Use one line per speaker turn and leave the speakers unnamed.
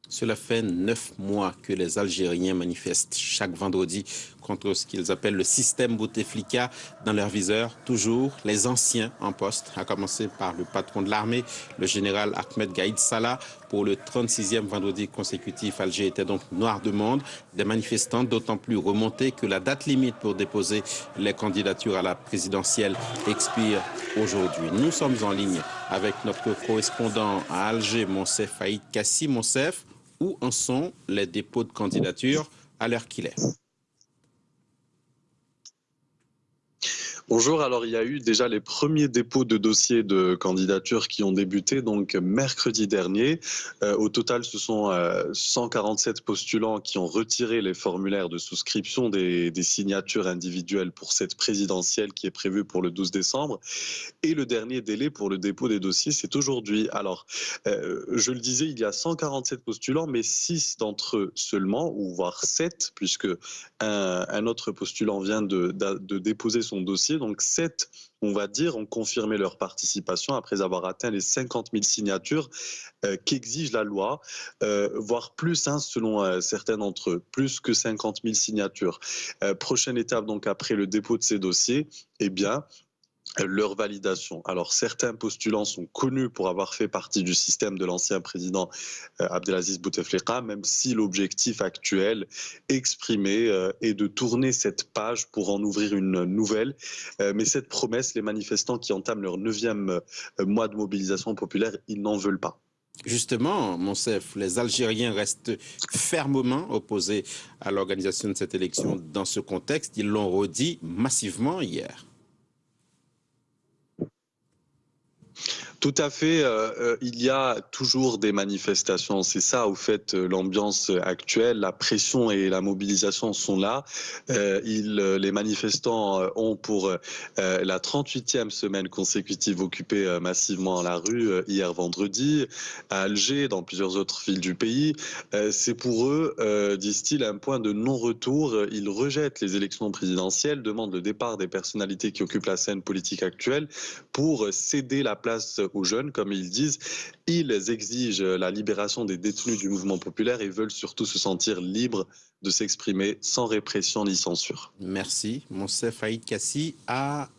Cela fait 9 mois que les Algériens manifestent chaque vendredi contre ce qu'ils appellent le système Bouteflika dans leur viseur. Toujours les anciens en poste, à commencer par le patron de l'armée, le général Ahmed Gaïd Salah. Pour le 36e vendredi consécutif, Alger était donc noir de monde. Des manifestants d'autant plus remontés que la date limite pour déposer les candidatures à la présidentielle expire aujourd'hui. Nous sommes en ligne avec notre correspondant à Alger, Monsef Faïd Kassi. Monsef, où en sont les dépôts de candidature à l'heure qu'il est?
Bonjour, alors il y a eu déjà les premiers dépôts de dossiers de candidature qui ont débuté donc mercredi dernier. Au total, ce sont 147 postulants qui ont retiré les formulaires de souscription des signatures individuelles pour cette présidentielle qui est prévue pour le 12 décembre. Et le dernier délai pour le dépôt des dossiers, c'est aujourd'hui. Alors, je le disais, il y a 147 postulants, mais 6 d'entre eux seulement, ou voire 7, puisque un autre postulant vient de déposer son dossier. Donc 7, on va dire, ont confirmé leur participation après avoir atteint les 50 000 signatures qu'exige la loi, voire plus, hein, selon certains d'entre eux, plus que 50 000 signatures. Prochaine étape, donc après le dépôt de ces dossiers, eh bien, leur validation. Alors certains postulants sont connus pour avoir fait partie du système de l'ancien président Abdelaziz Bouteflika, même si l'objectif actuel exprimé est de tourner cette page pour en ouvrir une nouvelle. Mais cette promesse, les manifestants qui entament leur 9e mois de mobilisation populaire, ils n'en veulent pas.
Justement, Monsef, les Algériens restent fermement opposés à l'organisation de cette élection dans ce contexte. Ils l'ont redit massivement hier.
Tout à fait. Il y a toujours des manifestations. C'est ça, au fait, l'ambiance actuelle. La pression et la mobilisation sont là. Les manifestants ont pour la 38e semaine consécutive occupé massivement la rue hier vendredi, à Alger, dans plusieurs autres villes du pays. C'est pour eux, disent-ils, un point de non-retour. Ils rejettent les élections présidentielles, demandent le départ des personnalités qui occupent la scène politique actuelle pour céder la place aux jeunes, comme ils disent. Ils exigent la libération des détenus du mouvement populaire et veulent surtout se sentir libres de s'exprimer sans répression ni censure.
Merci, Monsef Faïd Kassi, à